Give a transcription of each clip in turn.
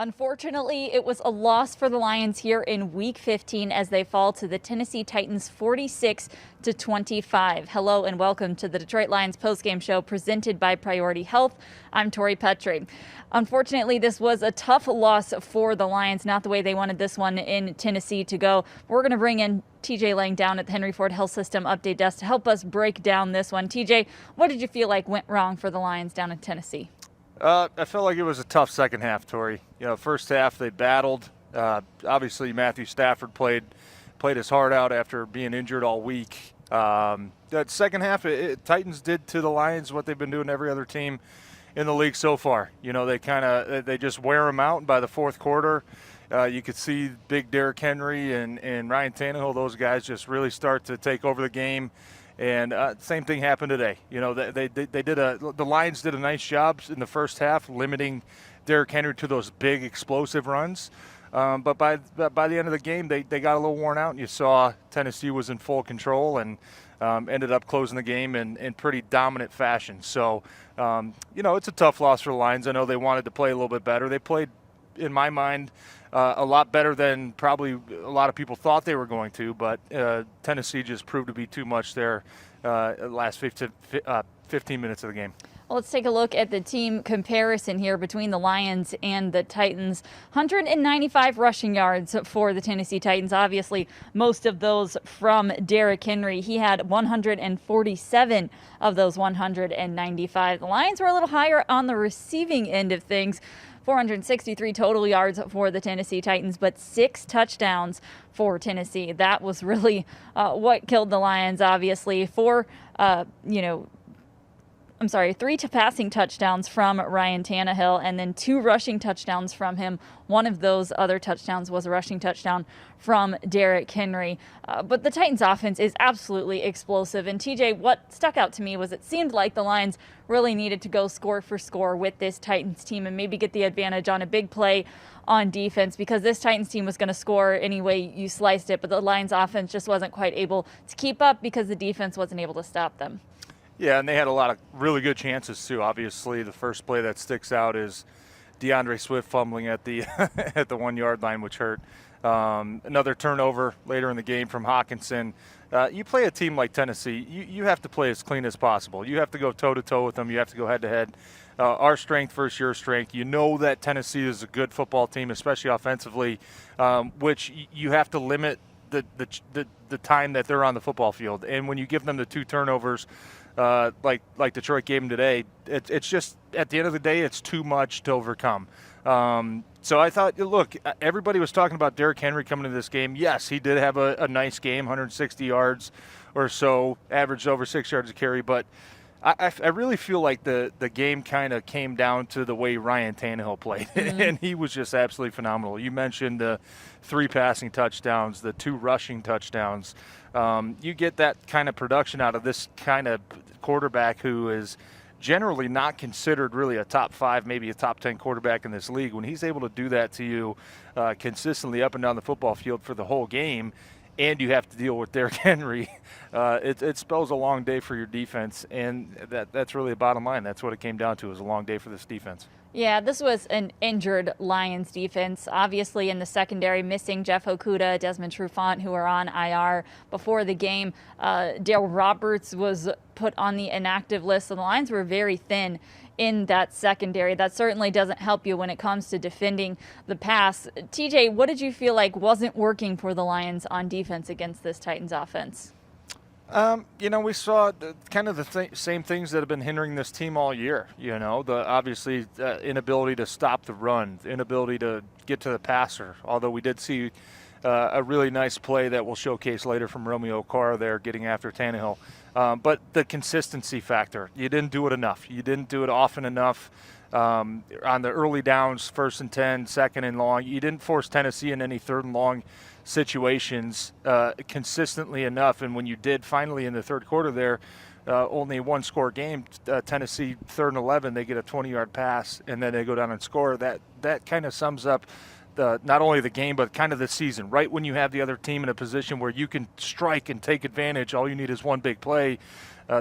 Unfortunately, it was a loss for the Lions here in Week 15 as they fall to the Tennessee Titans 46-25. Hello and welcome to the Detroit Lions postgame show presented by Priority Health. I'm Tori Petrie. Unfortunately, this was a tough loss for the Lions, not the way they wanted this one in Tennessee to go. We're going to bring in TJ laying down at the Henry Ford Health System update desk to help us break down this one. TJ, what did you feel like went wrong for the Lions down in Tennessee? I felt like it was a tough second half, Tori. First half they battled. Obviously, Matthew Stafford played his heart out after being injured all week. That second half, Titans did to the Lions what they've been doing to every other team in the league so far. They just wear them out. And by the fourth quarter, you could see big Derrick Henry and Ryan Tannehill, those guys just really start to take over the game. And same thing happened today. The Lions did a nice job in the first half limiting Derrick Henry to those big explosive runs. But by the end of the game, they got a little worn out, and you saw Tennessee was in full control and ended up closing the game in pretty dominant fashion. So, it's a tough loss for the Lions. I know they wanted to play a little bit better. They played, in my mind, a lot better than probably a lot of people thought they were going to, but Tennessee just proved to be too much there last 15 minutes of the game. Well, let's take a look at the team comparison here between the Lions and the Titans. 195 rushing yards for the Tennessee Titans. Obviously, most of those from Derrick Henry. He had 147 of those 195. The Lions were a little higher on the receiving end of things. 463 total yards for the Tennessee Titans, but 6 touchdowns for Tennessee. That was really what killed the Lions, obviously. 3 passing touchdowns from Ryan Tannehill and then 2 rushing touchdowns from him. One of those other touchdowns was a rushing touchdown from Derrick Henry. But the Titans offense is absolutely explosive. And TJ, what stuck out to me was it seemed like the Lions really needed to go score for score with this Titans team and maybe get the advantage on a big play on defense, because this Titans team was going to score any way you sliced it. But the Lions offense just wasn't quite able to keep up because the defense wasn't able to stop them. Yeah, and they had a lot of really good chances too. Obviously, the first play that sticks out is DeAndre Swift fumbling at the at the 1 yard line, which hurt. Another turnover later in the game from Hawkinson. You play a team like Tennessee, you have to play as clean as possible. You have to go toe-to-toe with them. You have to go head-to-head. Our strength versus your strength. You know that Tennessee is a good football team, especially offensively, which you have to limit the time that they're on the football field. And when you give them the 2 turnovers, like Detroit gave them today, it's just, at the end of the day, it's too much to overcome. So I thought, look, everybody was talking about Derrick Henry coming into this game. Yes, he did have a nice game, 160 yards or so, averaged over 6 yards a carry. But I really feel like the game kind of came down to the way Ryan Tannehill played. Mm-hmm. And he was just absolutely phenomenal. You mentioned the 3 passing touchdowns, the 2 rushing touchdowns. You get that kind of production out of this kind of quarterback who is generally not considered really a top 5, maybe a top 10 quarterback in this league. When he's able to do that to you consistently up and down the football field for the whole game, and you have to deal with Derrick Henry, it spells a long day for your defense, and that's really the bottom line. That's what it came down to, is a long day for this defense. Yeah, this was an injured Lions defense. Obviously, in the secondary, missing Jeff Okudah, Desmond Trufant, who are on IR before the game. Darrell Roberts was put on the inactive list, so the Lions were very thin in that secondary. That certainly doesn't help you when it comes to defending the pass. TJ, what did you feel like wasn't working for the Lions on defense against this Titans offense? We saw kind of the same things that have been hindering this team all year. Obviously inability to stop the run, inability to get to the passer, although we did see a really nice play that we'll showcase later from Romeo Okwara there getting after Tannehill. But the consistency factor, you didn't do it enough. You didn't do it often enough. On the early downs, 1st and 10, 2nd and long, you didn't force Tennessee in any 3rd and long situations consistently enough. And when you did finally in the third quarter there, only a 1-score game, Tennessee 3rd and 11, they get a 20-yard pass and then they go down and score. That kind of sums up not only the game but kind of the season. Right when you have the other team in a position where you can strike and take advantage, all you need is one big play.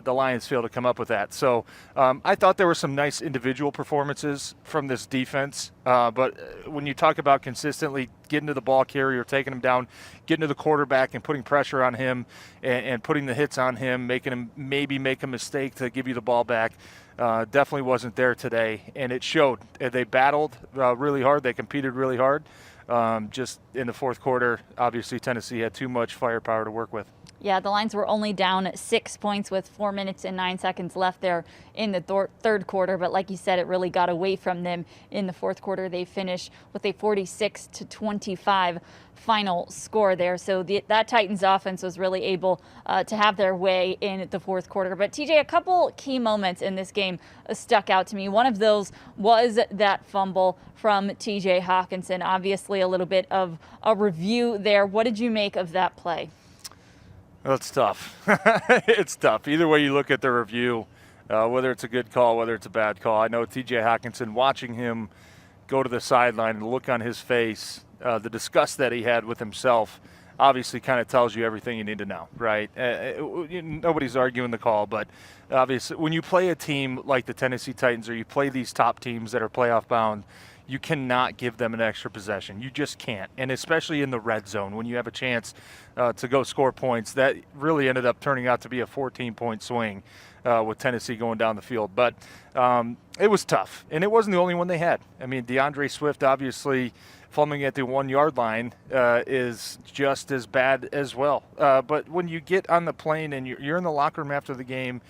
the Lions failed to come up with that. So I thought there were some nice individual performances from this defense. But when you talk about consistently getting to the ball carrier, taking him down, getting to the quarterback and putting pressure on him and putting the hits on him, making him maybe make a mistake to give you the ball back, definitely wasn't there today. And it showed. They battled really hard. They competed really hard. Just in the fourth quarter, obviously Tennessee had too much firepower to work with. Yeah, the Lions were only down 6 points with 4 minutes and 9 seconds left there in the third quarter. But like you said, it really got away from them in the fourth quarter. They finished with a 46-25 final score there. So that Titans offense was really able to have their way in the fourth quarter. But TJ, a couple key moments in this game stuck out to me. One of those was that fumble from TJ Hawkinson. Obviously a little bit of a review there. What did you make of that play? Well, it's tough. It's tough. Either way you look at the review, whether it's a good call, whether it's a bad call. I know T.J. Hawkinson, watching him go to the sideline and the look on his face, the disgust that he had with himself, obviously kind of tells you everything you need to know, right? Nobody's arguing the call, but obviously when you play a team like the Tennessee Titans or you play these top teams that are playoff bound, you cannot give them an extra possession. You just can't. And especially in the red zone, when you have a chance to go score points, that really ended up turning out to be a 14-point swing with Tennessee going down the field. But it was tough, and it wasn't the only one they had. I mean, DeAndre Swift obviously fumbling at the 1-yard line is just as bad as well. But when you get on the plane and you're in the locker room after the game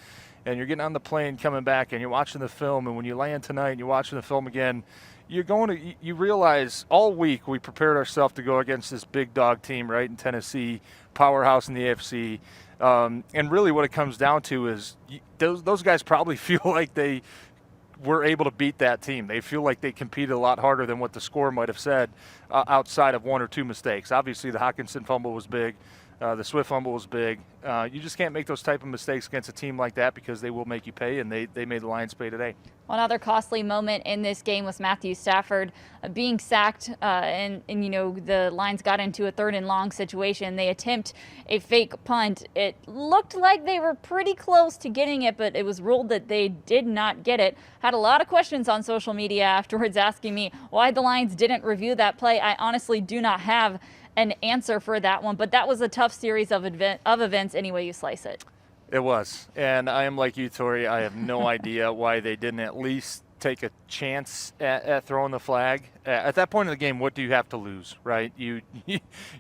and you're getting on the plane coming back and you're watching the film, and when you land tonight and you're watching the film again, you realize all week we prepared ourselves to go against this big dog team, right, in Tennessee, powerhouse in the AFC. And really what it comes down to is those guys probably feel like they were able to beat that team. They feel like they competed a lot harder than what the score might have said outside of one or two mistakes. Obviously, the Hawkinson fumble was big. The Swift fumble was big. You just can't make those type of mistakes against a team like that because they will make you pay, and they made the Lions pay today. One other costly moment in this game was Matthew Stafford being sacked, and the Lions got into a 3rd and long situation. They attempt a fake punt. It looked like they were pretty close to getting it, but it was ruled that they did not get it. Had a lot of questions on social media afterwards asking me why the Lions didn't review that play. I honestly do not have an answer for that one, but that was a tough series of events any way you slice it. It was, and I am like you, Tori. I have no idea why they didn't at least take a chance at throwing the flag. At that point in the game, what do you have to lose, right? You're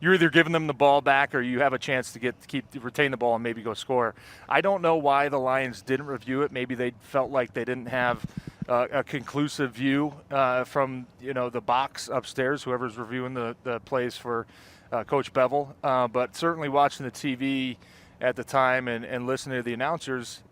either giving them the ball back or you have a chance to retain the ball and maybe go score. I don't know why the Lions didn't review it. Maybe they felt like they didn't have a conclusive view from the box upstairs, whoever's reviewing the plays for Coach Bevell. But certainly watching the TV at the time and listening to the announcers,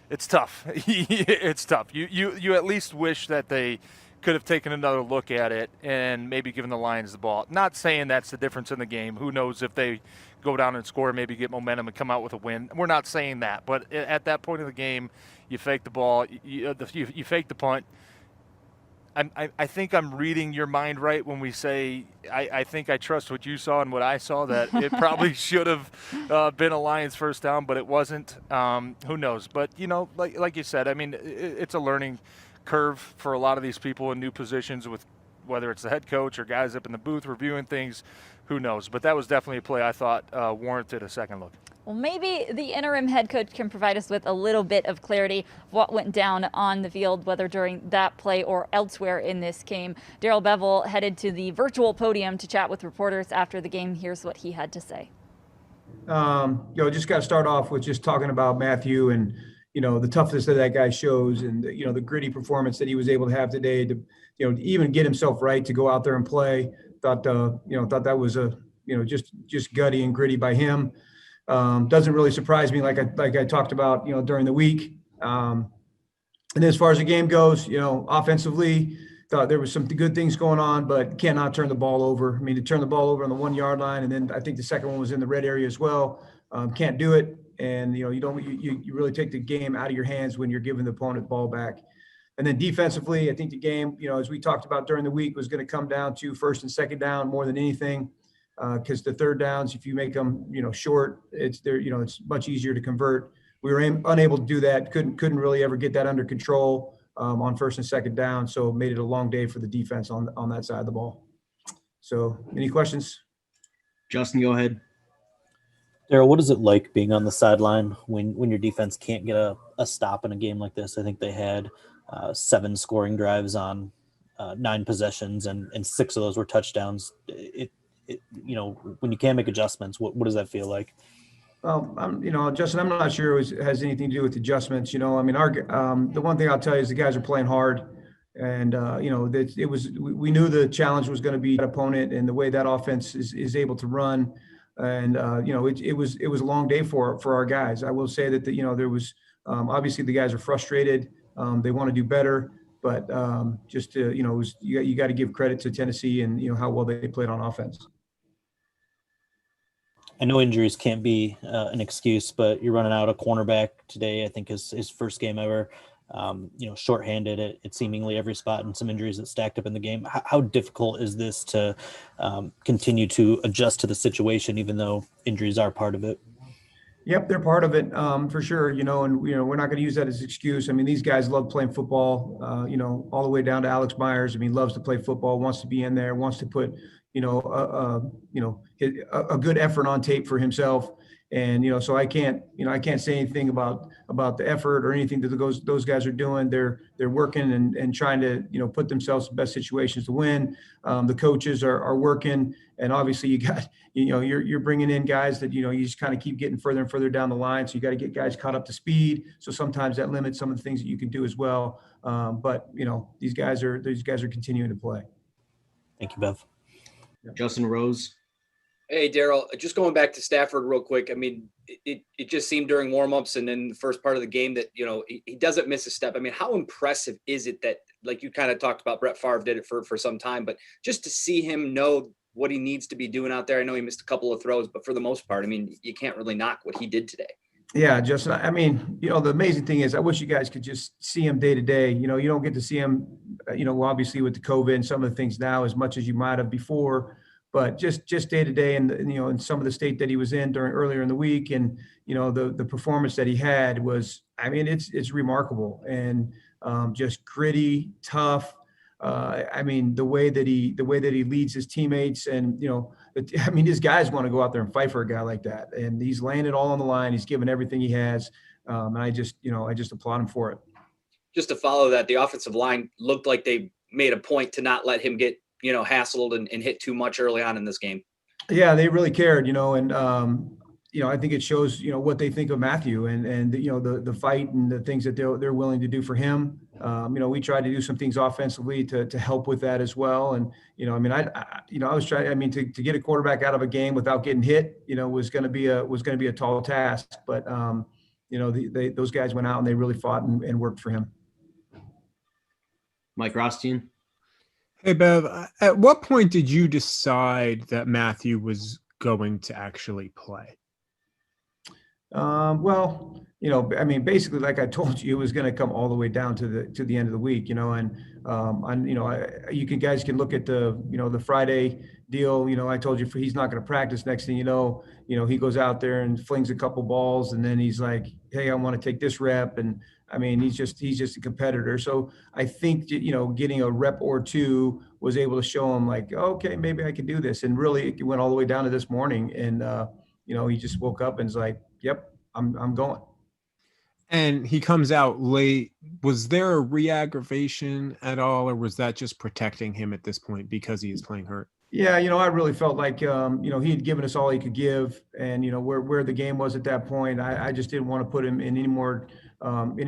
it's tough. It's tough. You at least wish that they could have taken another look at it and maybe given the Lions the ball. Not saying that's the difference in the game. Who knows if they go down and score, maybe get momentum and come out with a win. We're not saying that. But at that point in the game, you fake the ball, you fake the punt. I think I'm reading your mind right when we say I think I trust what you saw and what I saw, that it probably should have been a Lions first down, but it wasn't. Who knows? But, like you said, I mean, it's a learning curve for a lot of these people in new positions, with whether it's the head coach or guys up in the booth reviewing things. Who knows? But that was definitely a play I thought warranted a second look. Well, maybe the interim head coach can provide us with a little bit of clarity of what went down on the field, whether during that play or elsewhere in this game. Darrell Bevell headed to the virtual podium to chat with reporters after the game. Here's what he had to say. Just got to start off with just talking about Matthew and, the toughness that guy shows, and, the gritty performance that he was able to have today to even get himself right to go out there and play. Thought that was just gutty and gritty by him. Doesn't really surprise me, like I talked about, during the week. And then as far as the game goes, offensively, thought there was some good things going on, but cannot turn the ball over. I mean, to turn the ball over on the 1-yard line, and then I think the second one was in the red area as well. Can't do it, and you really take the game out of your hands when you're giving the opponent the ball back. And then defensively, I think the game, as we talked about during the week, was going to come down to first and second down more than anything. Because the third downs, if you make them, short, it's much easier to convert. we were unable to do that. Couldn't really ever get that under control on first and second down. So made it a long day for the defense on that side of the ball. So any questions? Justin, go ahead. Darrell, what is it like being on the sideline when your defense can't get a stop in a game like this? I think they had 7 scoring drives on 9 possessions, and 6 of those were touchdowns. When you can't make adjustments, what does that feel like? Well, Justin, I'm not sure it has anything to do with adjustments. I mean, the one thing I'll tell you is the guys are playing hard, and we knew the challenge was going to be that opponent and the way that offense is able to run. And it was a long day for our guys. I will say that there was obviously the guys are frustrated. They want to do better, but you got to give credit to Tennessee and how well they played on offense. I know injuries can't be an excuse, but you're running out a cornerback today. I think his first game ever. Shorthanded at seemingly every spot, and some injuries that stacked up in the game. How difficult is this to continue to adjust to the situation, even though injuries are part of it? Yep, they're part of it for sure. And we're not going to use that as an excuse. I mean, these guys love playing football. All the way down to Alex Myers. I mean, loves to play football, wants to be in there, wants to put a good effort on tape for himself. And, so I can't say anything about the effort or anything that those guys are doing. They're working and trying to, put themselves in the best situations to win. The coaches are working, and obviously you got, you're bringing in guys that, you just kind of keep getting further and further down the line. So you got to get guys caught up to speed. So sometimes that limits some of the things that you can do as well. But these guys are continuing to play. Thank you, Bev. Justin Rose. Hey, Darrell, just going back to Stafford real quick. I mean, it just seemed during warmups and then the first part of the game that, he doesn't miss a step. I mean, how impressive is it that, like you kind of talked about, Brett Favre did it for some time, but just to see him know what he needs to be doing out there. I know he missed a couple of throws, but for the most part, I mean, you can't really knock what he did today. Yeah, Justin, I mean, the amazing thing is I wish you guys could just see him day to day. You don't get to see him, obviously with the COVID and some of the things now as much as you might have before. But just day to day, and in some of the state that he was in earlier in the week, and the performance that he had was, I mean, it's remarkable, and just gritty, tough. I mean, the way that he leads his teammates, and I mean, his guys want to go out there and fight for a guy like that, and he's laying it all on the line. He's giving everything he has, and I just applaud him for it. Just to follow that, the offensive line looked like they made a point to not let him get hassled and hit too much early on in this game. Yeah, they really cared, and I think it shows, what they think of Matthew and the fight and the things that they're willing to do for him. We tried to do some things offensively to help with that as well. And, I was trying, to get a quarterback out of a game without getting hit, was going to be a tall task, but those guys went out and they really fought and worked for him. Mike Rothstein. Hey, Bev, at what point did you decide that Matthew was going to actually play? Well, basically, like I told you, it was going to come all the way down to the end of the week, and guys can look at the Friday deal. I told you he's not going to practice. Next thing you know, he goes out there and flings a couple balls, and then he's like, hey, I want to take this rep. And I mean, he's just a competitor. So I think, getting a rep or two was able to show him like, okay, maybe I can do this. And really it went all the way down to this morning. And, he just woke up and was like, yep, I'm going. And he comes out late. Was there a re-aggravation at all, or was that just protecting him at this point because he is playing hurt? Yeah, I really felt like, he had given us all he could give, and, where the game was at that point, I just didn't want to put him in any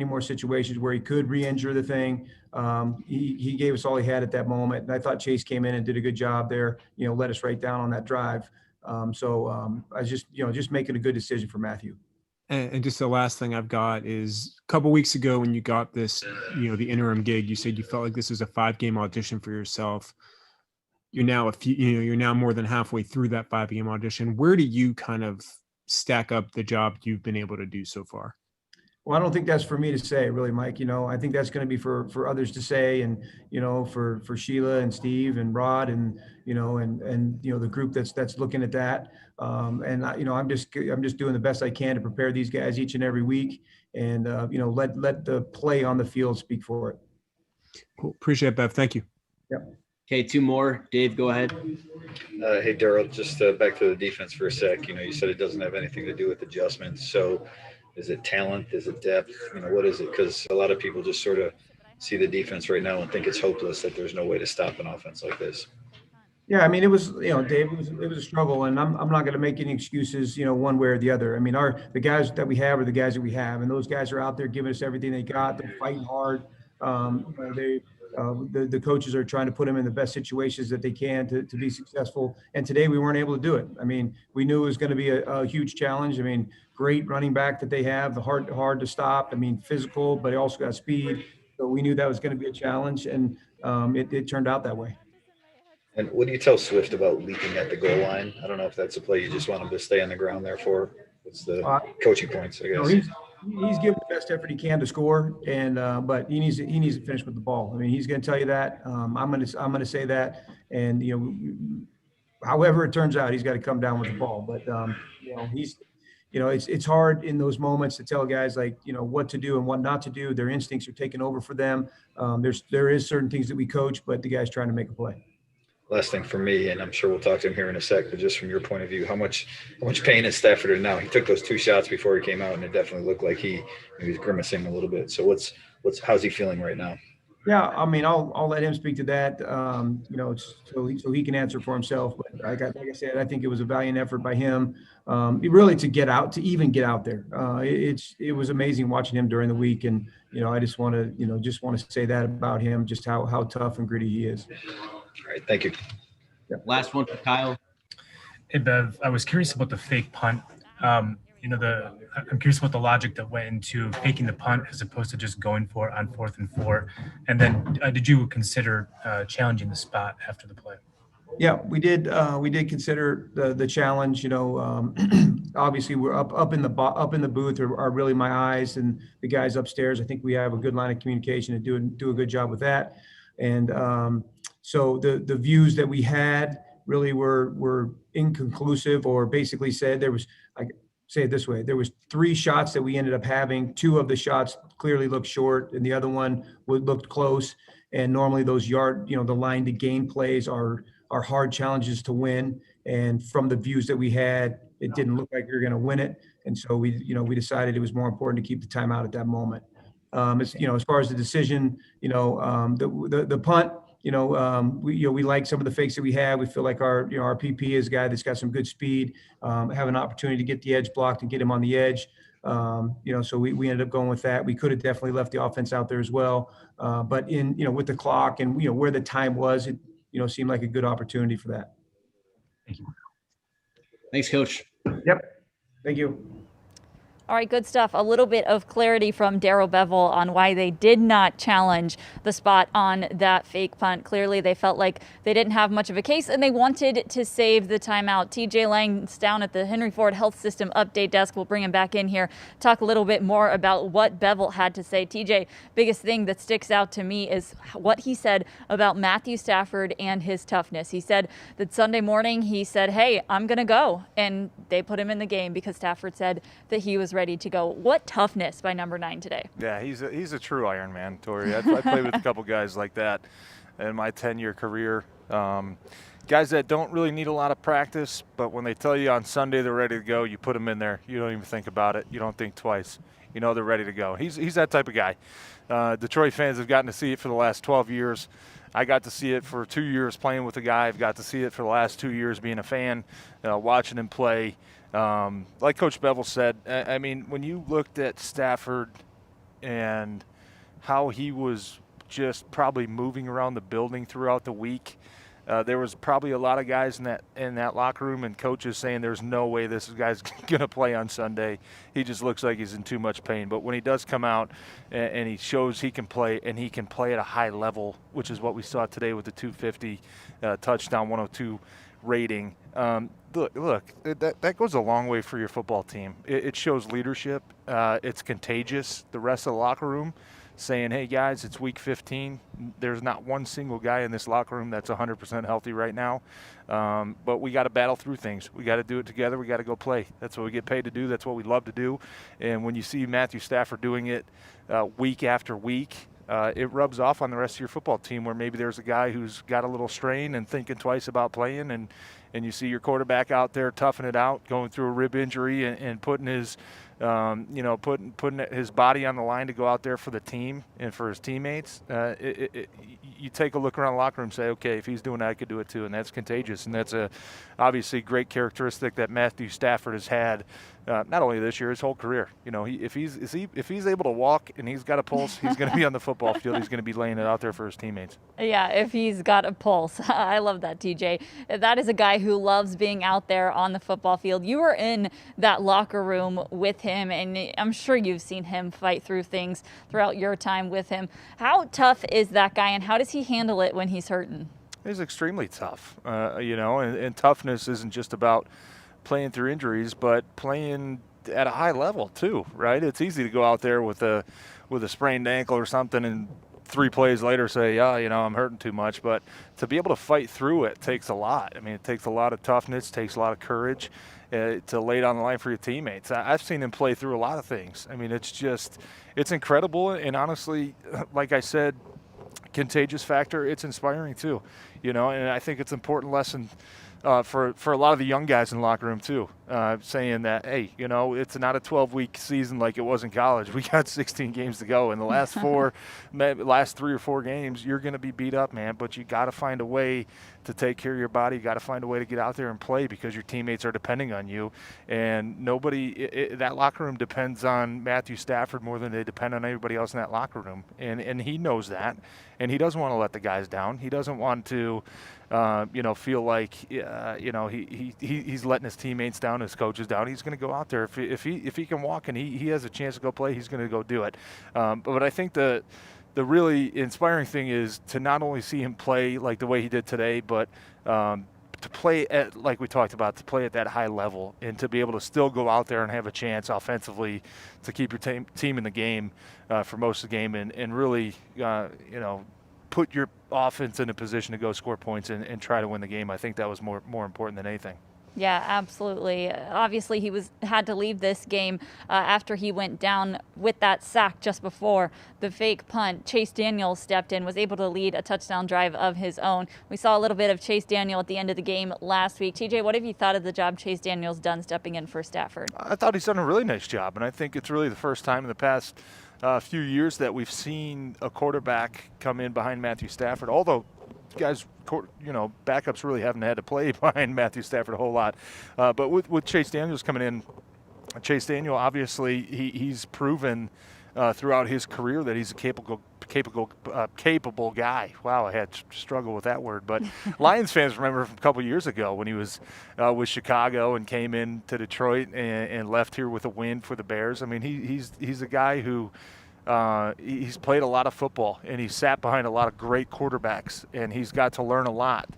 more situations where he could re-injure the thing. He gave us all he had at that moment, and I thought Chase came in and did a good job there, let us right down on that drive. I was just making a good decision for Matthew. And just the last thing I've got is a couple weeks ago when you got this, the interim gig, you said you felt like this was a 5-game audition for yourself. You're now more than halfway through that 5-game audition. Where do you kind of stack up the job you've been able to do so far? Well, I don't think that's for me to say, really, Mike. I think that's going to be for others to say, and for Sheila and Steve and Rod, and the group that's looking at that. And I'm just doing the best I can to prepare these guys each and every week, and let the play on the field speak for it. Cool. Appreciate it, Bev. Thank you. Yep. Okay, 2 more. Dave, go ahead. Hey, Darrell, just back to the defense for a sec. You said it doesn't have anything to do with adjustments. So is it talent? Is it depth? What is it? Because a lot of people just sort of see the defense right now and think it's hopeless, that there's no way to stop an offense like this. Yeah, I mean, it was, Dave, it was a struggle, and I'm not going to make any excuses, one way or the other. I mean, the guys that we have are the guys that we have, and those guys are out there giving us everything they got. They're fighting hard. The coaches are trying to put them in the best situations that they can to be successful. And today we weren't able to do it. I mean, we knew it was going to be a huge challenge. I mean, great running back that they have, the hard to stop. I mean, physical, but he also got speed. So we knew that was going to be a challenge, and it turned out that way. And what do you tell Swift about leaping at the goal line? I don't know if that's a play you just want him to stay on the ground there for. What's the coaching points, I guess? He's giving the best effort he can to score, and but he needs to finish with the ball. I mean, he's going to tell you that. I'm going to say that, and however it turns out, he's got to come down with the ball. But it's hard in those moments to tell guys what to do and what not to do. Their instincts are taking over for them. There is certain things that we coach, but the guy's trying to make a play. Last thing for me, and I'm sure we'll talk to him here in a sec, but just from your point of view, how much pain is Stafford in now? He took those 2 shots before he came out, and it definitely looked like he was grimacing a little bit. So how's he feeling right now? Yeah, I mean, I'll let him speak to that, so he can answer for himself. But like I said, I think it was a valiant effort by him, really to even get out there. It was amazing watching him during the week, and I just want to say that about him, just how tough and gritty he is. All right, thank you. Last one for Kyle. Hey, Bev, I was curious about the fake punt. I'm curious about the logic that went into faking the punt as opposed to just going for it on 4th and 4. And then did you consider challenging the spot after the play? Yeah, we did. We did consider the challenge. Obviously we're up in the booth are really my eyes and the guys upstairs. I think we have a good line of communication and do a good job with that. And so the views that we had really were inconclusive, or basically said there was, I say it this way, there was 3 shots that we ended up having. 2 of the shots clearly looked short, and the other one looked close. And normally those the line to gain plays are hard challenges to win. And from the views that we had, it didn't look like we were going to win it. And so we decided it was more important to keep the timeout at that moment. As far as the decision, the punt, we like some of the fakes that we have. We feel like our PP is a guy that's got some good speed, have an opportunity to get the edge blocked and get him on the edge. So we ended up going with that. We could have definitely left the offense out there as well. But with the clock and, where the time was, it, seemed like a good opportunity for that. Thank you. Thanks, Coach. Yep. Thank you. All right, good stuff. A little bit of clarity from Darrell Bevell on why they did not challenge the spot on that fake punt. Clearly, they felt like they didn't have much of a case, and they wanted to save the timeout. TJ Lang's down at the Henry Ford Health System update desk. We'll bring him back in here, talk a little bit more about what Bevell had to say. TJ, biggest thing that sticks out to me is what he said about Matthew Stafford and his toughness. He said that Sunday morning, he said, hey, I'm going to go. And they put him in the game because Stafford said that he was ready to go. What toughness by number 9 today. Yeah, he's a true Iron Man, Tori. I played with a couple guys like that in my 10-year career. Guys that don't really need a lot of practice, but when they tell you on Sunday they're ready to go, you put them in there. You don't even think about it. You don't think twice. They're ready to go. He's that type of guy. Detroit fans have gotten to see it for the last 12 years. I got to see it for 2 years playing with the guy. I've got to see it for the last 2 years being a fan, watching him play. Like Coach Bevell said, I mean, when you looked at Stafford and how he was just probably moving around the building throughout the week, there was probably a lot of guys in that locker room and coaches saying there's no way this guy's going to play on Sunday. He just looks like he's in too much pain. But when he does come out and he shows he can play, and he can play at a high level, which is what we saw today with the 250 touchdown, 102 rating. Look, that goes a long way for your football team. It shows leadership. It's contagious. The rest of the locker room saying, hey, guys, it's week 15. There's not one single guy in this locker room that's 100% healthy right now. But we got to battle through things. We got to do it together. We got to go play. That's what we get paid to do. That's what we love to do. And when you see Matthew Stafford doing it week after week, it rubs off on the rest of your football team, where maybe there's a guy who's got a little strain and thinking twice about playing, and you see your quarterback out there toughing it out, going through a rib injury and putting his putting his body on the line to go out there for the team and for his teammates. You take a look around the locker room and say, okay, if he's doing that, I could do it too, and that's contagious. And that's a obviously great characteristic that Matthew Stafford has had, not only this year, his whole career. You know, if he's able to walk and he's got a pulse, he's going to be on the football field. He's going to be laying it out there for his teammates. Yeah, if he's got a pulse. I love that, TJ. That is a guy who loves being out there on the football field. You were in that locker room with him, and I'm sure you've seen him fight through things throughout your time with him. How tough is that guy, and how does he handle it when he's hurting? He's extremely tough, and toughness isn't just about playing through injuries, but playing at a high level too, right? It's easy to go out there with a sprained ankle or something and 3 plays later say, I'm hurting too much. But to be able to fight through it takes a lot. I mean, it takes a lot of toughness, takes a lot of courage to lay it on the line for your teammates. I've seen him play through a lot of things. I mean, it's incredible. And honestly, like I said, contagious factor, it's inspiring too, and I think it's an important lesson for a lot of the young guys in the locker room too, saying that, hey, it's not a 12-week season like it was in college. We got 16 games to go. In the last 3 or 4 games, you're going to be beat up, man, but you got to find a way to take care of your body. You got to find a way to get out there and play because your teammates are depending on you. And that locker room depends on Matthew Stafford more than they depend on anybody else in that locker room. And he knows that. And he doesn't want to let the guys down. He doesn't want to, feel like, he's letting his teammates down, his coaches down. He's going to go out there. If he can walk and he has a chance to go play, he's going to go do it. But I think the really inspiring thing is to not only see him play like the way he did today, but to play at, like we talked about, to play at that high level and to be able to still go out there and have a chance offensively to keep your team in the game for most of the game and really, put your offense in a position to go score points and try to win the game. I think that was more important than anything. Yeah, absolutely. Obviously, he had to leave this game after he went down with that sack just before the fake punt. Chase Daniel stepped in, was able to lead a touchdown drive of his own. We saw a little bit of Chase Daniel at the end of the game last week. TJ, what have you thought of the job Chase Daniel's done stepping in for Stafford? I thought he's done a really nice job, and I think it's really the first time in the past few years that we've seen a quarterback come in behind Matthew Stafford, although guys, backups really haven't had to play behind Matthew Stafford a whole lot. But with Chase Daniels coming in, Chase Daniel, obviously, he's proven throughout his career that he's a capable guy. Wow, I had to struggle with that word. But Lions fans remember from a couple years ago when he was with Chicago and came in to Detroit and left here with a win for the Bears. I mean, he's a guy who he's played a lot of football and he's sat behind a lot of great quarterbacks, and he's got to learn a lot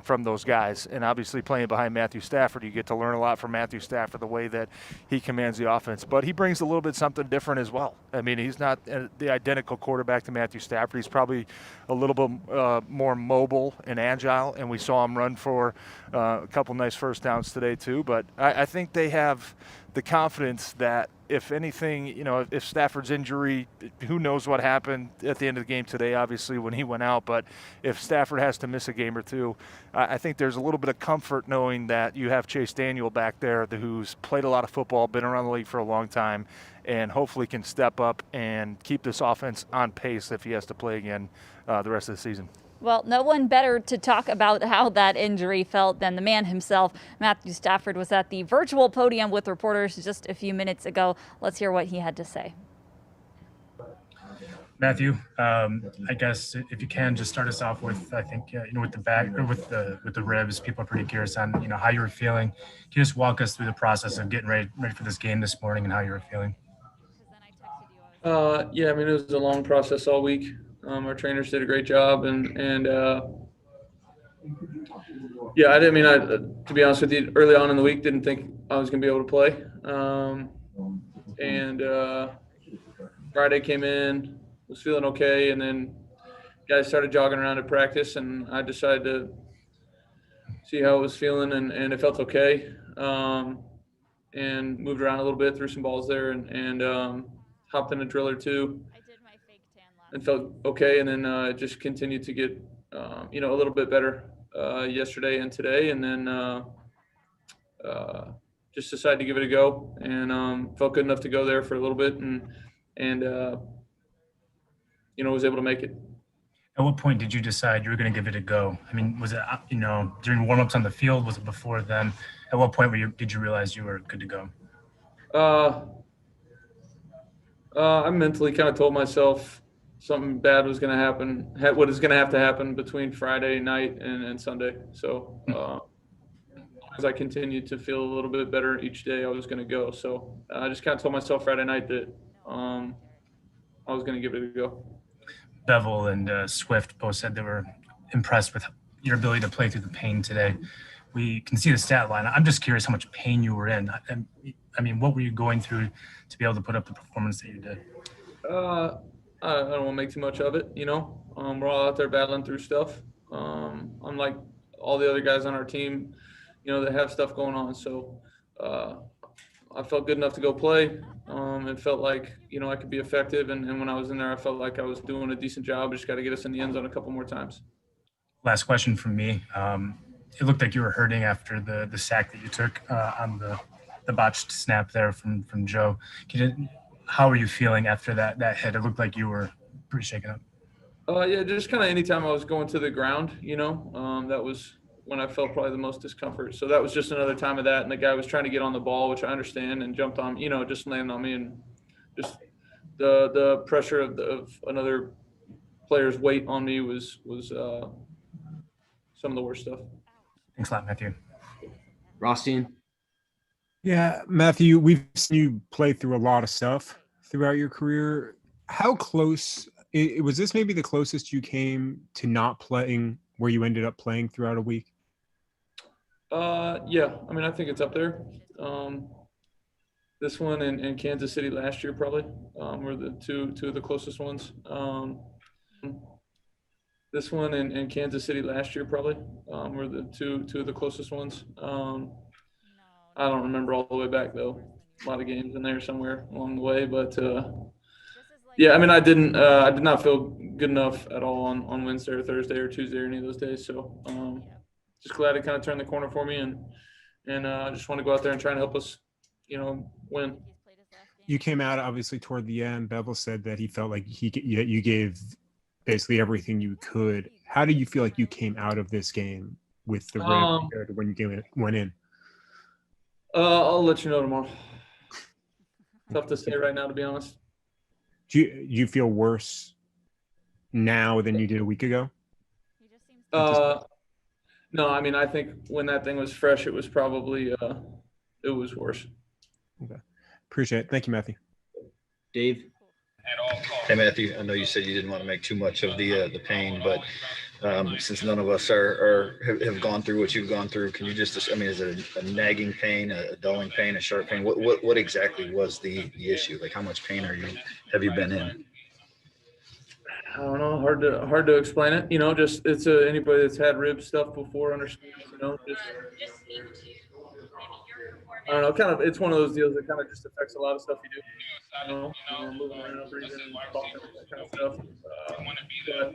from those guys. And obviously playing behind Matthew Stafford, you get to learn a lot from Matthew Stafford, the way that he commands the offense. But he brings a little bit something different as well. I mean, he's not the identical quarterback to Matthew Stafford. He's probably a little bit more mobile and agile, and we saw him run for a couple nice first downs today too. But I think they have the confidence that if anything, if Stafford's injury, who knows what happened at the end of the game today, obviously, when he went out. But if Stafford has to miss a game or two, I think there's a little bit of comfort knowing that you have Chase Daniel back there who's played a lot of football, been around the league for a long time, and hopefully can step up and keep this offense on pace if he has to play again the rest of the season. Well, no one better to talk about how that injury felt than the man himself. Matthew Stafford was at the virtual podium with reporters just a few minutes ago. Let's hear what he had to say. Matthew, I guess if you can just start us off with, I think, with the back or with the ribs, people are pretty curious on, how you were feeling. Can you just walk us through the process of getting ready for this game this morning and how you were feeling? It was a long process all week. Our trainers did a great job, and Yeah, I didn't mean to be honest with you, early on in the week, didn't think I was going to be able to play. And Friday came in, was feeling okay, and then guys started jogging around at practice, and I decided to see how I was feeling, and it felt okay. And moved around a little bit, threw some balls there, and hopped in a drill or two, and felt okay. And then just continued to get, a little bit better yesterday and today, and then just decided to give it a go, and felt good enough to go there for a little bit, and was able to make it. At what point did you decide you were going to give it a go? I mean, was it during warmups on the field? Was it before then? At what point did you realize you were good to go? I mentally kind of told myself something bad was going to happen. What is going to have to happen between Friday night and Sunday. So as I continued to feel a little bit better each day, I was going to go. So I just kind of told myself Friday night that I was going to give it a go. Bevell and Swift both said they were impressed with your ability to play through the pain today. We can see the stat line. I'm just curious how much pain you were in. I mean, what were you going through to be able to put up the performance that you did? I don't want to make too much of it. We're all out there battling through stuff. Unlike all the other guys on our team, that have stuff going on. So I felt good enough to go play. It felt like, I could be effective. And when I was in there, I felt like I was doing a decent job. I just got to get us in the end zone a couple more times. Last question from me. It looked like you were hurting after the sack that you took on the botched snap there from Joe. How were you feeling after that hit? It looked like you were pretty shaken up. Yeah, just kind of anytime I was going to the ground, that was when I felt probably the most discomfort. So that was just another time of that. And the guy was trying to get on the ball, which I understand, and jumped on, just landed on me, and just the pressure of another player's weight on me was some of the worst stuff. Thanks a lot, Matthew. Rothstein. Yeah, Matthew, we've seen you play through a lot of stuff throughout your career. How close was this? Maybe the closest you came to not playing where you ended up playing throughout a week? Yeah, I mean, I think it's up there. This one and Kansas City last year probably were the two of the closest ones. This one and Kansas City last year probably were the two of the closest ones. I don't remember all the way back though. A lot of games in there somewhere along the way, but yeah, I mean, I did not feel good enough at all on Wednesday or Thursday or Tuesday or any of those days. So just glad it kind of turned the corner for me, and I just want to go out there and try and help us, win. You came out obviously toward the end. Bevell said that he felt like you gave basically everything you could. How do you feel like you came out of this game with the rib compared to when you went in? I'll let you know tomorrow. Tough to say right now, to be honest. Do you feel worse now than you did a week ago? No, I mean, I think when that thing was fresh, it was probably it was worse. Okay. Appreciate it. Thank you, Matthew. Dave. Hey, Matthew, I know you said you didn't want to make too much of the pain, but since none of us have gone through what you've gone through, can you just, I mean, is it a nagging pain, a dulling pain, a sharp pain? What exactly was the issue? Like, how much pain have you been in? I don't know. Hard to explain it. Just it's anybody that's had rib stuff before understands. Just I don't know. Kind of, it's one of those deals that kind of just affects a lot of stuff you do. Moving around, breathing, talking, that kind of stuff. But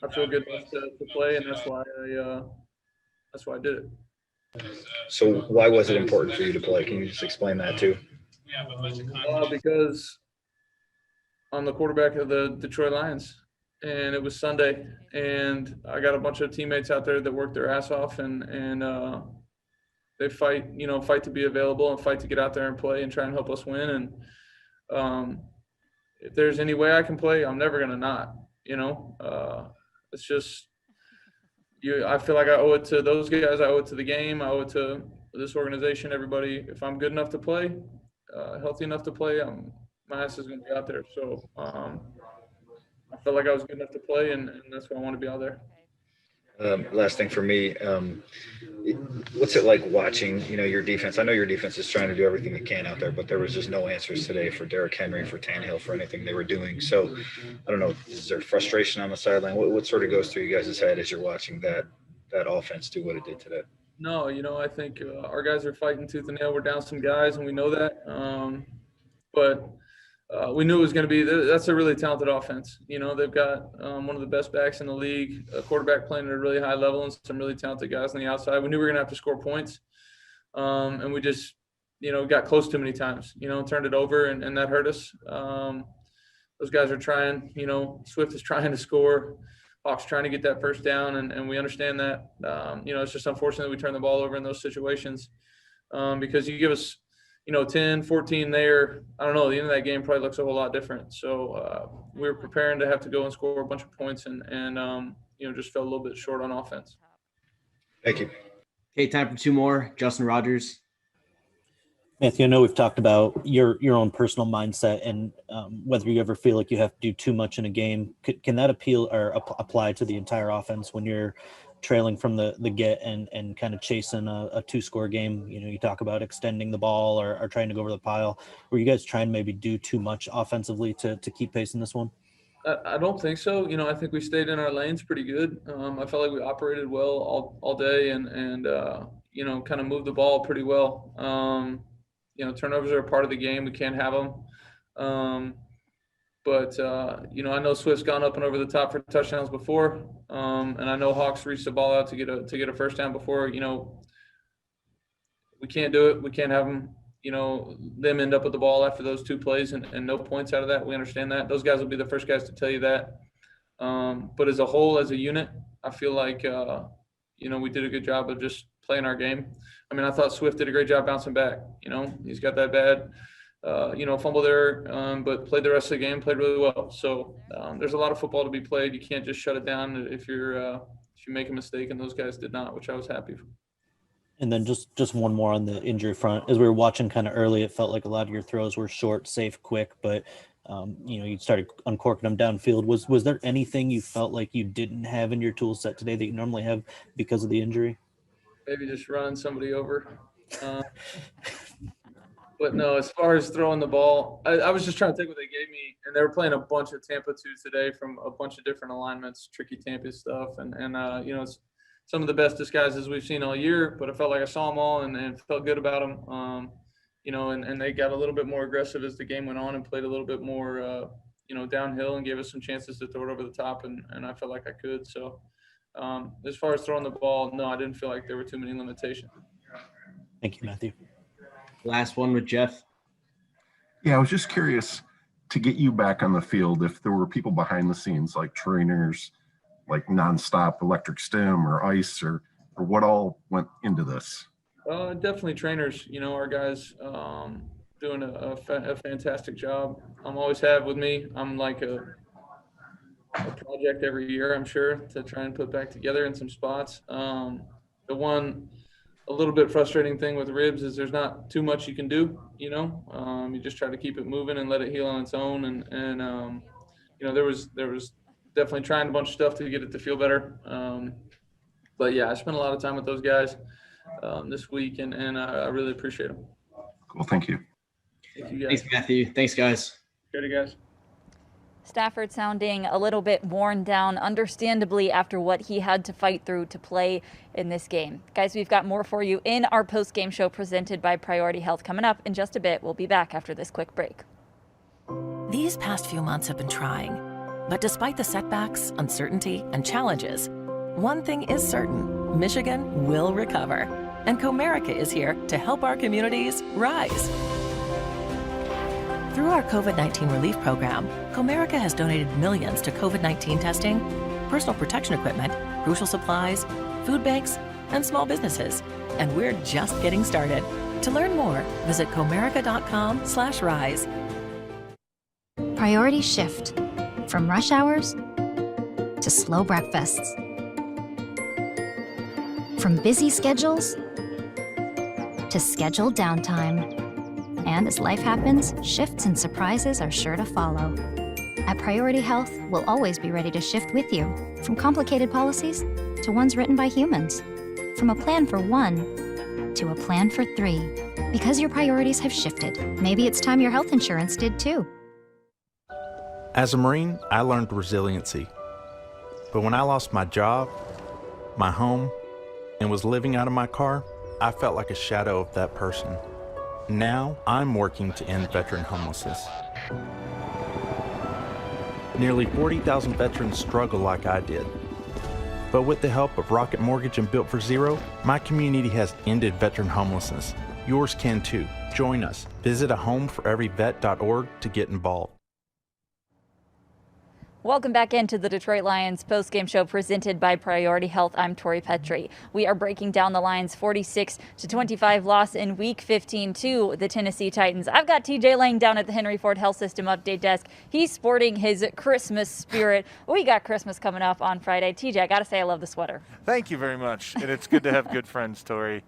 I feel good enough to play, and that's why I did it. So why was it important for you to play? Can you just explain that too? Because I'm the quarterback of the Detroit Lions, and it was Sunday, and I got a bunch of teammates out there that work their ass off, and they fight to be available and fight to get out there and play and try and help us win. And if there's any way I can play, I'm never gonna not. It's just I feel like I owe it to those guys. I owe it to the game. I owe it to this organization. Everybody. If I'm good enough to play, healthy enough to play, my ass is gonna be out there. So I felt like I was good enough to play, and that's why I want to be out there. Last thing for me, what's it like watching, your defense? I know your defense is trying to do everything it can out there, but there was just no answers today for Derrick Henry, for Tannehill, for anything they were doing. So I don't know, is there frustration on the sideline? What sort of goes through you guys' head as you're watching that offense do what it did today? No, I think our guys are fighting tooth and nail. We're down some guys, and we know that. But we knew it was going to be – that's a really talented offense. They've got one of the best backs in the league, a quarterback playing at a really high level, and some really talented guys on the outside. We knew we were going to have to score points, and we just, got close too many times, turned it over, and that hurt us. Those guys are trying. Swift is trying to score. Hawks trying to get that first down, and we understand that. It's just unfortunate that we turn the ball over in those situations because you give us, 10, 14 there. I don't know. The end of that game probably looks a whole lot different. So we were preparing to have to go and score a bunch of points and just fell a little bit short on offense. Thank you. Okay, time for two more. Justin Rogers. Matthew, I know we've talked about your own personal mindset and whether you ever feel like you have to do too much in a game. Can that appeal or apply to the entire offense when you're trailing from the get and kind of chasing a 2-score game? You talk about extending the ball or trying to go over the pile. Were you guys trying to maybe do too much offensively to keep pace in this one? I don't think so. I think we stayed in our lanes pretty good. I felt like we operated well all day and kind of moved the ball pretty well. Turnovers are a part of the game. We can't have them. But I know Swift's gone up and over the top for touchdowns before. And I know Hawks reached the ball out to get a first down before. We can't do it. We can't have them, them end up with the ball after those 2 plays and no points out of that. We understand that. Those guys will be the first guys to tell you that. But as a whole, as a unit, I feel like, we did a good job of just playing our game. I mean, I thought Swift did a great job bouncing back. He's got that bad, fumble there, but played the rest of the game, played really well. So there's a lot of football to be played. You can't just shut it down if you make a mistake, and those guys did not, which I was happy for. And then just one more on the injury front. As we were watching kind of early, it felt like a lot of your throws were short, safe, quick, but you started uncorking them downfield. Was there anything you felt like you didn't have in your tool set today that you normally have because of the injury? Maybe just running somebody over. But no, as far as throwing the ball, I was just trying to think what they gave me. And they were playing a bunch of Tampa 2s today from a bunch of different alignments, tricky Tampa stuff. And it's some of the best disguises we've seen all year. But I felt like I saw them all and felt good about them. And they got a little bit more aggressive as the game went on and played a little bit more, downhill and gave us some chances to throw it over the top. And I felt like I could. So as far as throwing the ball, no, I didn't feel like there were too many limitations. Thank you, Matthew. Last one with Jeff. Yeah, I was just curious to get you back on the field if there were people behind the scenes like trainers, like nonstop electric stim or ice or what all went into this. Definitely trainers. Our guys doing a fantastic job. Always have with me. I'm like a project every year, I'm sure, to try and put back together in some spots. The one a little bit frustrating thing with ribs is there's not too much you can do, you just try to keep it moving and let it heal on its own. And there was definitely trying a bunch of stuff to get it to feel better. But yeah, I spent a lot of time with those guys this week and I really appreciate them. Cool. Thank you. Thank you guys. Thanks, Matthew. Thanks, guys. Good, guys. Stafford sounding a little bit worn down, understandably, after what he had to fight through to play in this game. Guys, we've got more for you in our post-game show presented by Priority Health coming up in just a bit. We'll be back after this quick break. These past few months have been trying, but despite the setbacks, uncertainty, and challenges, one thing is certain: Michigan will recover. And Comerica is here to help our communities rise. Through our COVID-19 relief program, Comerica has donated millions to COVID-19 testing, personal protection equipment, crucial supplies, food banks, and small businesses. And we're just getting started. To learn more, visit comerica.com/rise. Priorities shift from rush hours to slow breakfasts, from busy schedules to scheduled downtime. And as life happens, shifts and surprises are sure to follow. At Priority Health, we'll always be ready to shift with you, from complicated policies to ones written by humans. From a plan for one to a plan for three. Because your priorities have shifted, maybe it's time your health insurance did too. As a Marine, I learned resiliency. But when I lost my job, my home, and was living out of my car, I felt like a shadow of that person. Now, I'm working to end veteran homelessness. Nearly 40,000 veterans struggle like I did. But with the help of Rocket Mortgage and Built for Zero, my community has ended veteran homelessness. Yours can too. Join us. Visit ahomeforeveryvet.org to get involved. Welcome back into the Detroit Lions postgame show presented by Priority Health. I'm Tori Petrie. We are breaking down the Lions' 46-25 loss in Week 15 to the Tennessee Titans. I've got TJ Lang down at the Henry Ford Health System update desk. He's sporting his Christmas spirit. We got Christmas coming up on Friday. TJ, I got to say I love the sweater. Thank you very much. And it's good to have good friends, Tori.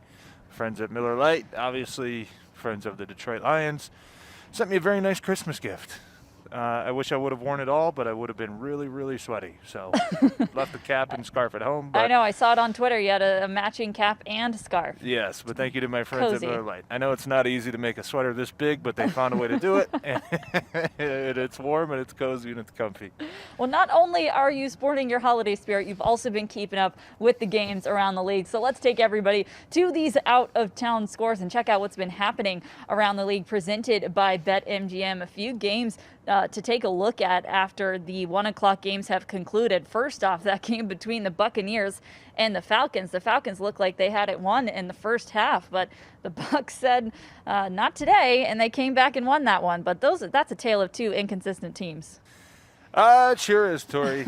Friends at Miller Lite, obviously friends of the Detroit Lions. Sent me a very nice Christmas gift. I wish I would have worn it all, but I would have been really, really sweaty. So left the cap and scarf at home. But I know. I saw it on Twitter. You had a matching cap and scarf. yes, but thank you to my friends Cozy. at Miller Lite. I know it's not easy to make a sweater this big, but they found a way to do it. And it's warm and it's cozy and it's comfy. Well, not only are you sporting your holiday spirit, you've also been keeping up with the games around the league. So let's take everybody to these out-of-town scores and check out what's been happening around the league, presented by BetMGM. A few games to take a look at after the 1 o'clock games have concluded. First off, that game between the Buccaneers and the Falcons. The Falcons looked like they had it won in the first half, but the Bucs said not today, and they came back and won that one. But that's a tale of two inconsistent teams. It sure is, Tori.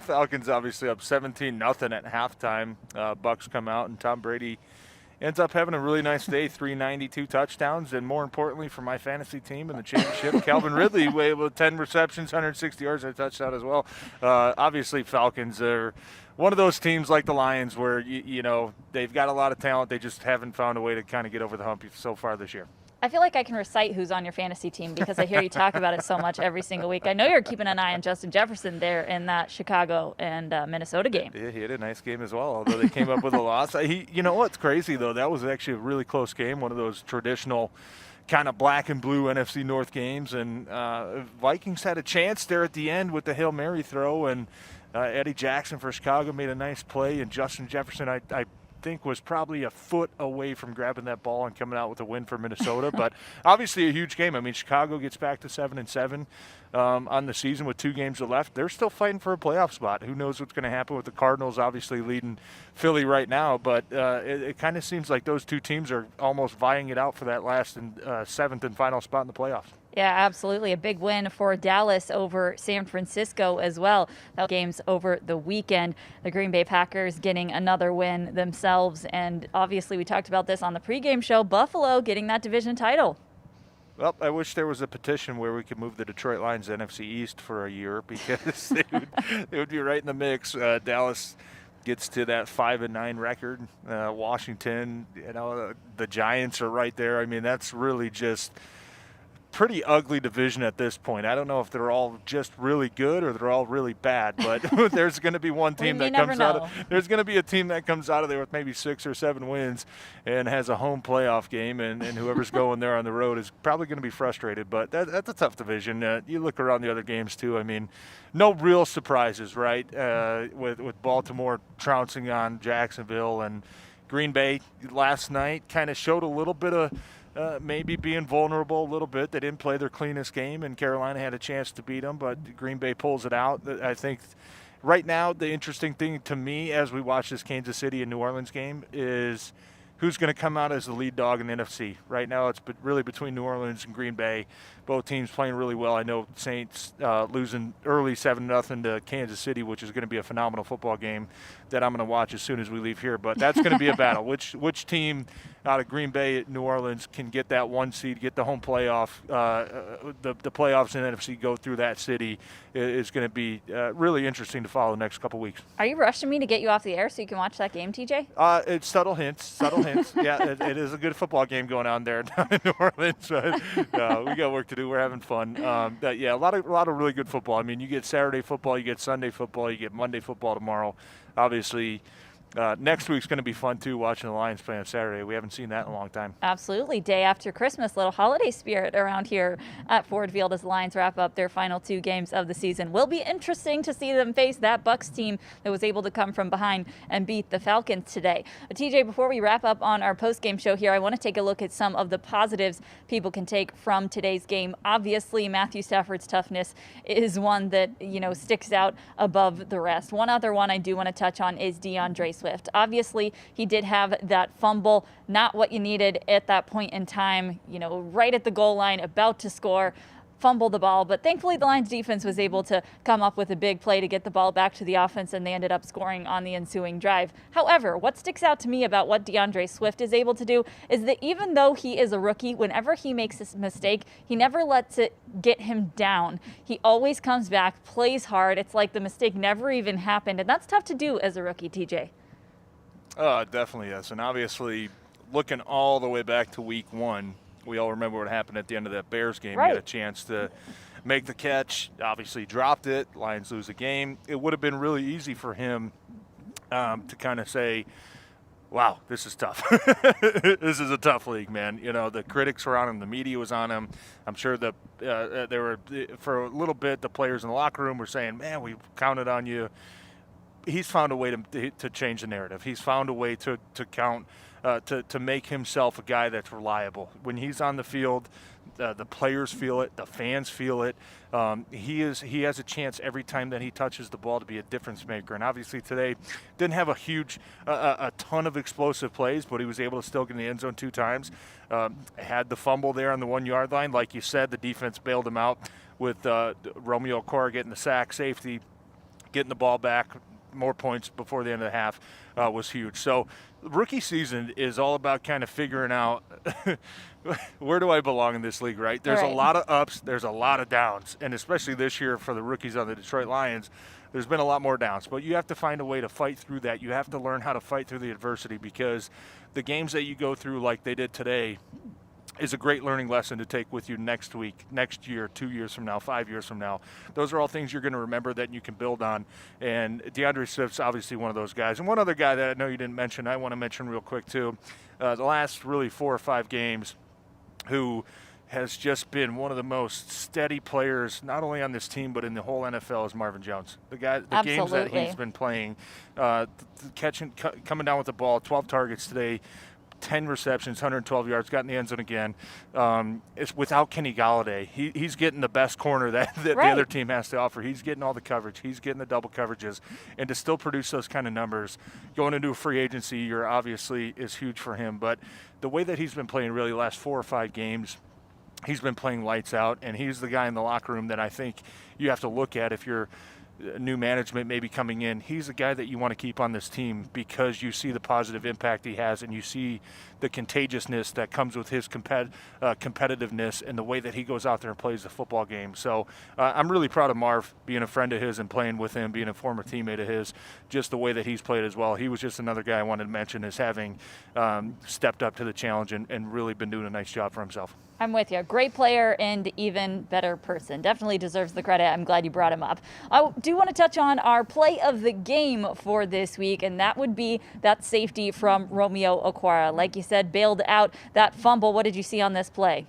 Falcons obviously up 17-0 at halftime. Bucs come out, and Tom Brady ends up having a really nice day, 392 touchdowns, and more importantly for my fantasy team in the championship, Calvin Ridley with 10 receptions, 160 yards, and a touchdown as well. Obviously, Falcons are one of those teams like the Lions where, you know, they've got a lot of talent. They just haven't found a way to kind of get over the hump so far this year. I feel like I can recite who's on your fantasy team because I hear you talk about it so much every single week. I know you're keeping an eye on Justin Jefferson there in that Chicago and Minnesota game. Yeah, he had a nice game as well, although they came up with a loss. You know what's crazy, though? That was actually a really close game, one of those traditional kind of black and blue NFC North games. And Vikings had a chance there at the end with the Hail Mary throw, and Eddie Jackson for Chicago made a nice play, and Justin Jefferson, I think, was probably a foot away from grabbing that ball and coming out with a win for Minnesota. But obviously a huge game. I mean, Chicago gets back to 7-7 on the season with 2 games left. They're still fighting for a playoff spot. Who knows what's going to happen with the Cardinals obviously leading Philly right now, but it kind of seems like those two teams are almost vying it out for that last and 7th and final spot in the playoffs. Yeah, absolutely. A big win for Dallas over San Francisco as well. That game's over the weekend. The Green Bay Packers getting another win themselves. And obviously we talked about this on the pregame show, Buffalo getting that division title. Well, I wish there was a petition where we could move the Detroit Lions to NFC East for a year because they would be right in the mix. Dallas gets to that 5-9 record. Washington, you know, the Giants are right there. I mean, that's really just pretty ugly division at this point. I don't know if they're all just really good or they're all really bad, but there's going to be one team that comes out. There's going to be a team that comes out of there with maybe 6 or 7 wins and has a home playoff game, and whoever's going there on the road is probably going to be frustrated. But that's a tough division. You look around the other games too. I mean, no real surprises, right? With Baltimore trouncing on Jacksonville, and Green Bay last night kind of showed a little bit of maybe being vulnerable a little bit. They didn't play their cleanest game, and Carolina had a chance to beat them, but Green Bay pulls it out. I think right now the interesting thing to me as we watch this Kansas City and New Orleans game is who's going to come out as the lead dog in the NFC. Right now it's really between New Orleans and Green Bay. Both teams playing really well. I know Saints losing early 7-0 to Kansas City, which is going to be a phenomenal football game that I'm going to watch as soon as we leave here. But that's going to be a battle. Which team out of Green Bay, New Orleans, can get that 1 seed, get the home playoff, the playoffs in the NFC, go through that city is going to be really interesting to follow the next couple weeks. Are you rushing me to get you off the air so you can watch that game, TJ? It's subtle hints. Lions. Yeah, it is a good football game going on there down in New Orleans. We got work to do. We're having fun. A lot of really good football. I mean, you get Saturday football, you get Sunday football, you get Monday football tomorrow. Obviously, next week's going to be fun too, watching the Lions play on Saturday. We haven't seen that in a long time. Absolutely. Day after Christmas, little holiday spirit around here at Ford Field as the Lions wrap up their final 2 games of the season. Will be interesting to see them face that Bucs team that was able to come from behind and beat the Falcons today. But TJ, before we wrap up on our post-game show here, I want to take a look at some of the positives people can take from today's game. Obviously, Matthew Stafford's toughness is one that, sticks out above the rest. One other one I do want to touch on is DeAndre Swift. Obviously, he did have that fumble, not what you needed at that point in time, right at the goal line, about to score, fumble the ball. But thankfully, the Lions defense was able to come up with a big play to get the ball back to the offense, and they ended up scoring on the ensuing drive. However, what sticks out to me about what DeAndre Swift is able to do is that even though he is a rookie, whenever he makes a mistake, he never lets it get him down. He always comes back, plays hard. It's like the mistake never even happened, and that's tough to do as a rookie, TJ. Definitely is. And obviously, looking all the way back to week 1, we all remember what happened at the end of that Bears game. Right. He had a chance to make the catch, obviously dropped it, Lions lose a game. It would have been really easy for him to kind of say, wow, this is tough. This is a tough league, man. The critics were on him. The media was on him. I'm sure they were, for a little bit, the players in the locker room were saying, man, we counted on you. He's found a way to change the narrative. He's found a way to make himself a guy that's reliable. When he's on the field, the players feel it, the fans feel it. He has a chance every time that he touches the ball to be a difference maker. And obviously today didn't have a ton of explosive plays, but he was able to still get in the end zone 2 times. Had the fumble there on the 1-yard line. Like you said, the defense bailed him out with Romeo Okwara getting the sack, safety, getting the ball back. More points before the end of the half was huge. So rookie season is all about kind of figuring out where do I belong in this league, right? There's a lot of ups, there's a lot of downs, and especially this year for the rookies on the Detroit Lions, there's been a lot more downs. But you have to find a way to fight through that. You have to learn how to fight through the adversity, because the games that you go through like they did today is a great learning lesson to take with you next week, next year, 2 years from now, 5 years from now. Those are all things you're going to remember that you can build on. And DeAndre Swift's obviously one of those guys. And one other guy that I know you didn't mention, I want to mention real quick too, the last really 4 or 5 games, who has just been one of the most steady players, not only on this team, but in the whole NFL, is Marvin Jones. The games that he's been playing, coming down with the ball, 12 targets today, 10 receptions, 112 yards, got in the end zone again. It's without Kenny Golladay. He's getting the best corner that the other team has to offer. He's getting all the coverage. He's getting the double coverages. And to still produce those kind of numbers, going into a free agency year obviously is huge for him. But the way that he's been playing really the last 4 or 5 games, he's been playing lights out. And he's the guy in the locker room that I think you have to look at if you're new management maybe coming in. He's a guy that you want to keep on this team, because you see the positive impact he has, and you see the contagiousness that comes with his competitiveness and the way that he goes out there and plays the football game. So I'm really proud of Marv, being a friend of his and playing with him, being a former teammate of his, just the way that he's played as well. He was just another guy I wanted to mention as having stepped up to the challenge and really been doing a nice job for himself. I'm with you. Great player and even better person. Definitely deserves the credit. I'm glad you brought him up. I do want to touch on our play of the game for this week, and that would be that safety from Romeo Okwara. Like you said, bailed out that fumble. What did you see on this play?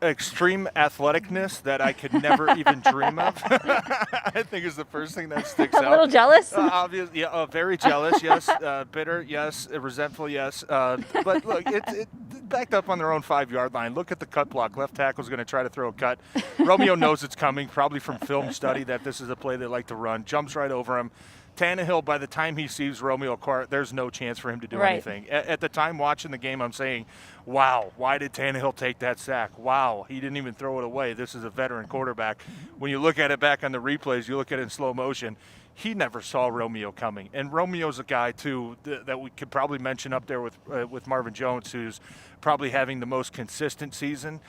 Extreme athleticness that I could never even dream of. I think is the first thing that sticks out. A little jealous? Obviously, yeah, very jealous, yes. Bitter, yes. Resentful, yes. But look, it backed up on their own 5-yard line. Look at the cut block. Left tackle's going to try to throw a cut. Romeo knows it's coming, probably from film study, that this is a play they like to run. Jumps right over him. Tannehill, by the time he sees Romeo Okwara, there's no chance for him to do anything. At the time watching the game, I'm saying, wow, why did Tannehill take that sack? Wow, he didn't even throw it away. This is a veteran quarterback. When you look at it back on the replays, you look at it in slow motion, he never saw Romeo coming. And Romeo's a guy, too, that we could probably mention up there with Marvin Jones, who's probably having the most consistent season.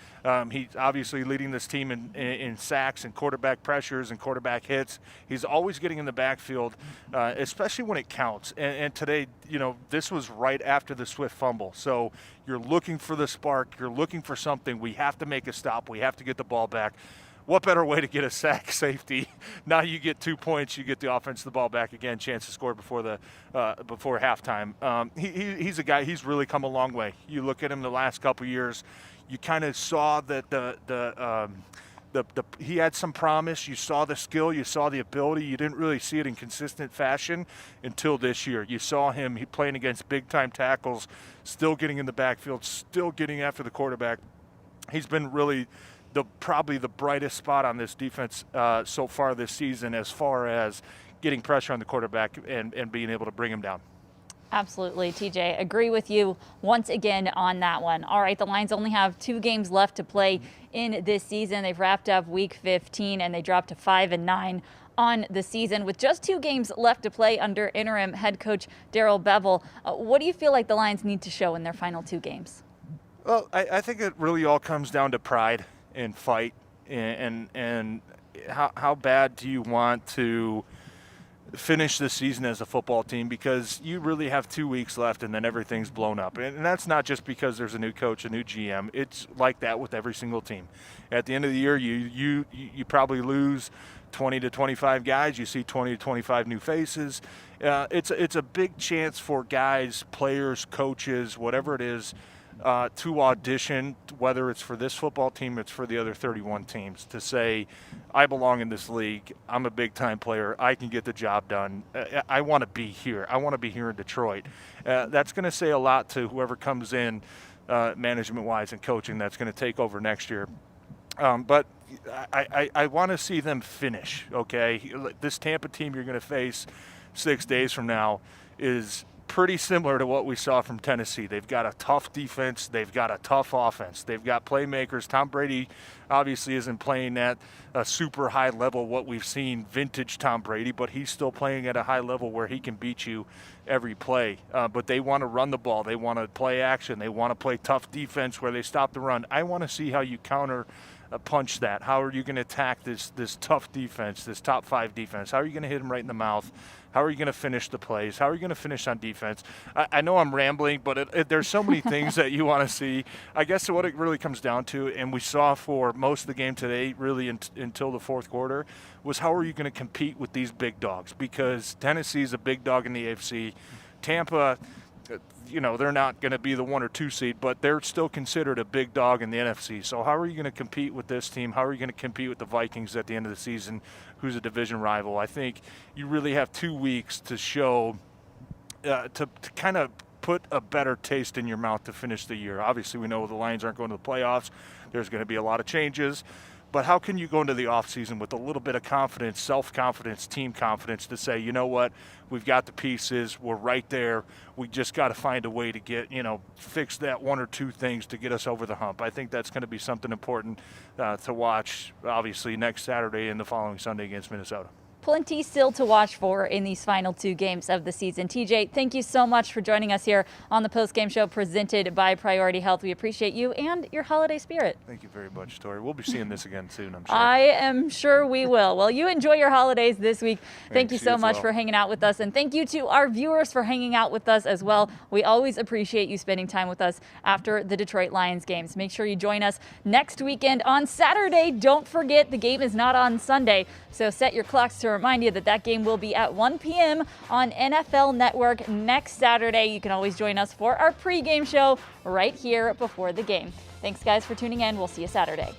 He's obviously leading this team in sacks and quarterback pressures and quarterback hits. He's always getting in the backfield, especially when it counts. And today, this was right after the Swift fumble. So you're looking for the spark. You're looking for something. We have to make a stop. We have to get the ball back. What better way to get a sack safety? Now you get 2 points, you get the offense the ball back again, chance to score before halftime. He's a guy, he's really come a long way. You look at him the last couple years, you kind of saw that he had some promise. You saw the skill, you saw the ability. You didn't really see it in consistent fashion until this year. You saw him playing against big-time tackles, still getting in the backfield, still getting after the quarterback. He's been really probably the brightest spot on this defense so far this season as far as getting pressure on the quarterback and being able to bring him down. Absolutely, TJ. Agree with you once again on that one. All right, the Lions only have 2 games left to play in this season. They've wrapped up week 15 and they dropped to 5-9 on the season with just 2 games left to play under interim head coach Darrell Bevell. What do you feel like the Lions need to show in their final 2 games? Well, I think it really all comes down to pride and fight and how bad do you want to finish this season as a football team, because you really have 2 weeks left and then everything's blown up. And that's not just because there's a new coach, a new GM. It's like that with every single team. At the end of the year, you probably lose 20 to 25 guys. You see 20 to 25 new faces. It's a big chance for guys, players, coaches, whatever it is, to audition, whether it's for this football team, it's for the other 31 teams, to say, I belong in this league. I'm a big-time player. I can get the job done. I want to be here. I want to be here in Detroit. That's going to say a lot to whoever comes in management-wise and coaching that's going to take over next year. But I want to see them finish, okay? This Tampa team you're going to face 6 days from now is pretty similar to what we saw from Tennessee. They've got a tough defense. They've got a tough offense. They've got playmakers. Tom Brady obviously isn't playing at a super high level, what we've seen vintage Tom Brady, but he's still playing at a high level where he can beat you every play. But they want to run the ball. They want to play action. They want to play tough defense where they stop the run. I want to see how you counter punch that. How are you going to attack this tough defense, this top 5 defense? How are you going to hit them right in the mouth? How are you going to finish the plays? How are you going to finish on defense? I know I'm rambling, but there's so many things that you want to see. I guess what it really comes down to, and we saw for most of the game today, really until the fourth quarter, was how are you going to compete with these big dogs? Because Tennessee's a big dog in the AFC. Tampa, they're not going to be the 1 or 2 seed, but they're still considered a big dog in the NFC. So how are you going to compete with this team? How are you going to compete with the Vikings at the end of the season, who's a division rival? I think you really have 2 weeks to show, to kind of put a better taste in your mouth to finish the year. Obviously, we know the Lions aren't going to the playoffs. There's going to be a lot of changes. But how can you go into the offseason with a little bit of confidence, self-confidence, team confidence to say, you know what, we've got the pieces, we're right there, we just got to find a way to get, fix that 1 or 2 things to get us over the hump. I think that's going to be something important to watch, obviously, next Saturday and the following Sunday against Minnesota. Plenty still to watch for in these final 2 games of the season. TJ, thank you so much for joining us here on the Postgame Show presented by Priority Health. We appreciate you and your holiday spirit. Thank you very much, Tori. We'll be seeing this again soon, I'm sure. I am sure we will. Well, you enjoy your holidays this week. Thank you so much for hanging out with us. And thank you to our viewers for hanging out with us as well. We always appreciate you spending time with us after the Detroit Lions games. Make sure you join us next weekend on Saturday. Don't forget, the game is not on Sunday, so set your clocks to remind you that game will be at 1 p.m. on NFL Network next Saturday. You can always join us for our pregame show right here before the game. Thanks, guys, for tuning in. We'll see you Saturday.